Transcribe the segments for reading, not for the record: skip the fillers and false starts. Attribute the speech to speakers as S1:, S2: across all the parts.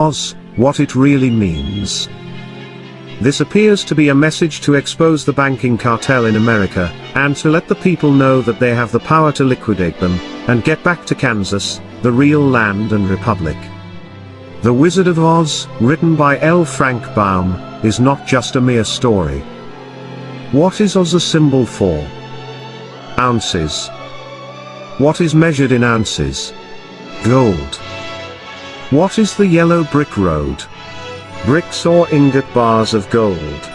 S1: Oz, what it really means. This appears to be a message to expose the banking cartel in America, and to let the people know that they have the power to liquidate them, and get back to Kansas, the real land and republic. The Wizard of Oz, written by L. Frank Baum, is not just a mere story. What is Oz a symbol for? Ounces. What is measured in ounces? Gold. What is the yellow brick road? Bricks or ingot bars of gold.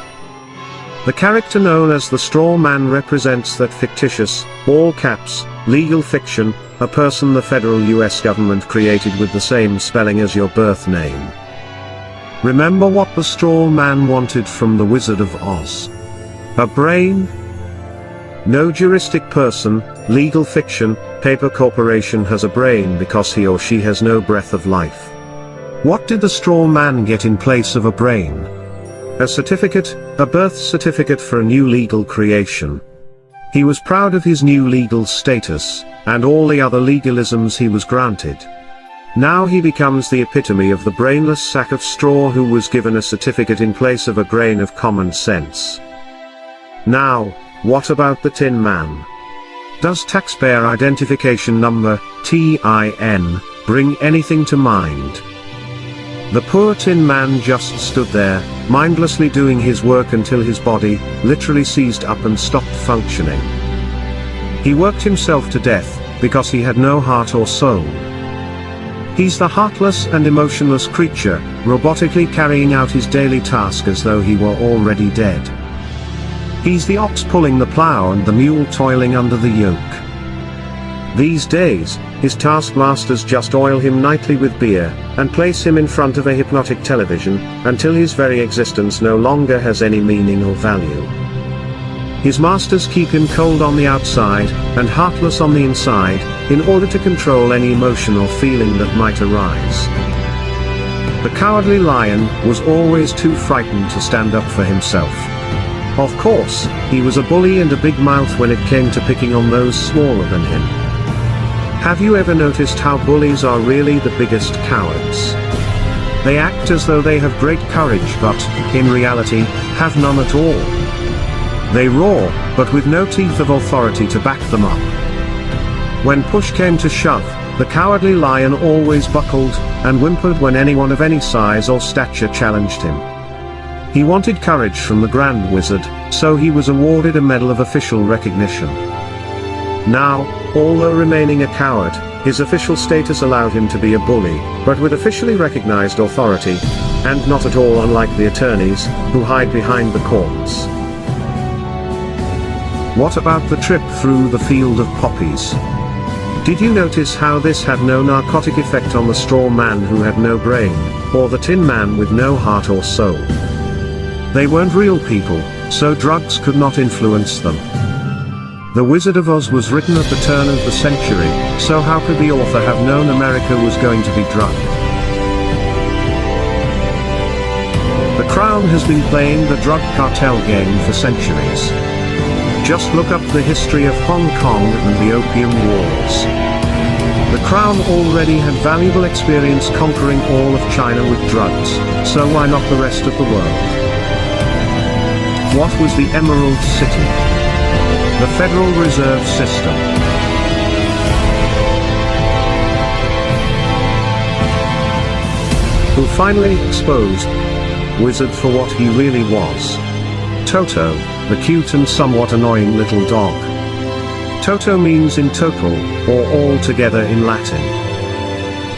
S1: The character known as the Straw Man represents that fictitious, all caps, legal fiction, a person the federal US government created with the same spelling as your birth name. Remember what the Straw Man wanted from the Wizard of Oz? A brain? No juristic person, legal fiction, paper corporation has a brain because he or she has no breath of life. What did the Straw Man get in place of a brain? A certificate, a birth certificate for a new legal creation. He was proud of his new legal status, and all the other legalisms he was granted. Now he becomes the epitome of the brainless sack of straw who was given a certificate in place of a grain of common sense. Now, what about the Tin Man? Does taxpayer identification number, TIN, bring anything to mind? The poor Tin Man just stood there, mindlessly doing his work until his body, literally seized up and stopped functioning. He worked himself to death, because he had no heart or soul. He's the heartless and emotionless creature, robotically carrying out his daily task as though he were already dead. He's the ox pulling the plow and the mule toiling under the yoke. These days, his taskmasters just oil him nightly with beer, and place him in front of a hypnotic television, until his very existence no longer has any meaning or value. His masters keep him cold on the outside, and heartless on the inside, in order to control any emotion or feeling that might arise. The Cowardly Lion was always too frightened to stand up for himself. Of course, he was a bully and a big mouth when it came to picking on those smaller than him. Have you ever noticed how bullies are really the biggest cowards? They act as though they have great courage but, in reality, have none at all. They roar, but with no teeth of authority to back them up. When push came to shove, the Cowardly Lion always buckled, and whimpered when anyone of any size or stature challenged him. He wanted courage from the Grand Wizard, so he was awarded a medal of official recognition. Now, although remaining a coward, his official status allowed him to be a bully, but with officially recognized authority, and not at all unlike the attorneys, who hide behind the courts. What about the trip through the field of poppies? Did you notice how this had no narcotic effect on the Straw Man who had no brain, or the Tin Man with no heart or soul? They weren't real people, so drugs could not influence them. The Wizard of Oz was written at the turn of the century, so how could the author have known America was going to be drugged? The Crown has been playing the drug cartel game for centuries. Just look up the history of Hong Kong and the Opium Wars. The Crown already had valuable experience conquering all of China with drugs, so why not the rest of the world? What was the Emerald City? The Federal Reserve System. Who finally exposed Wizard for what he really was. Toto, the cute and somewhat annoying little dog. Toto means in total, or altogether in Latin.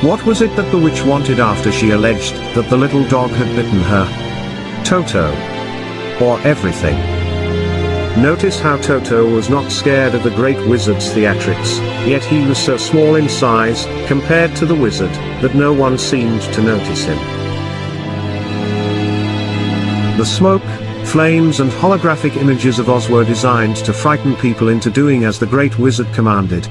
S1: What was it that the witch wanted after she alleged that the little dog had bitten her? Toto. Or everything. Notice how Toto was not scared of the great wizard's theatrics, yet he was so small in size, compared to the wizard, that no one seemed to notice him. The smoke, flames and holographic images of Oz were designed to frighten people into doing as the great wizard commanded.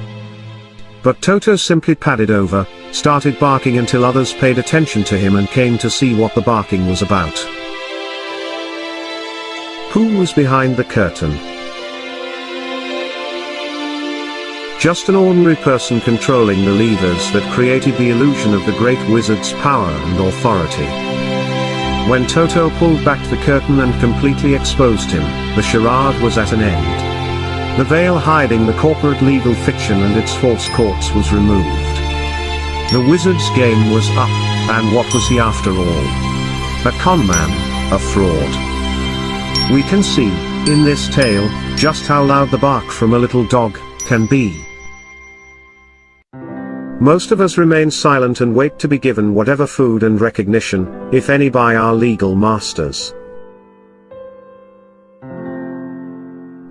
S1: But Toto simply padded over, started barking until others paid attention to him and came to see what the barking was about. Who was behind the curtain? Just an ordinary person controlling the levers that created the illusion of the great wizard's power and authority. When Toto pulled back the curtain and completely exposed him, the charade was at an end. The veil hiding the corporate legal fiction and its false courts was removed. The wizard's game was up, and what was he after all? A conman, a fraud. We can see, in this tale, just how loud the bark from a little dog can be. Most of us remain silent and wait to be given whatever food and recognition, if any, by our legal masters.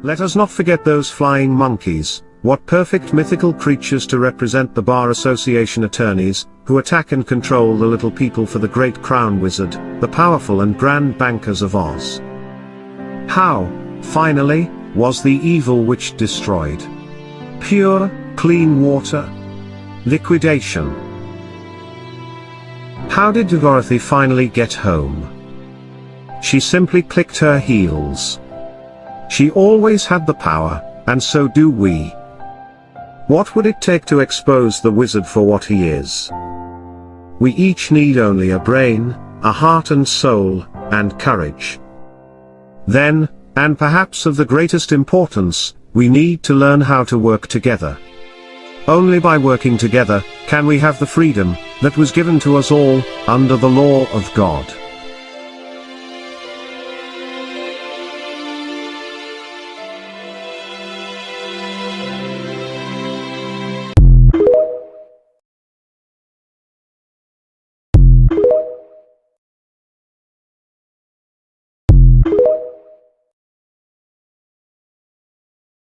S1: Let us not forget those flying monkeys. What perfect mythical creatures to represent the Bar Association attorneys, who attack and control the little people for the great crown wizard, the powerful and grand bankers of Oz. How, finally, was the evil witch destroyed? Pure, clean water? Liquidation. How did Dorothy finally get home? She simply clicked her heels. She always had the power, and so do we. What would it take to expose the wizard for what he is? We each need only a brain, a heart and soul, and courage. Then, and perhaps of the greatest importance, we need to learn how to work together. Only by working together, can we have the freedom that was given to us all, under the law of God.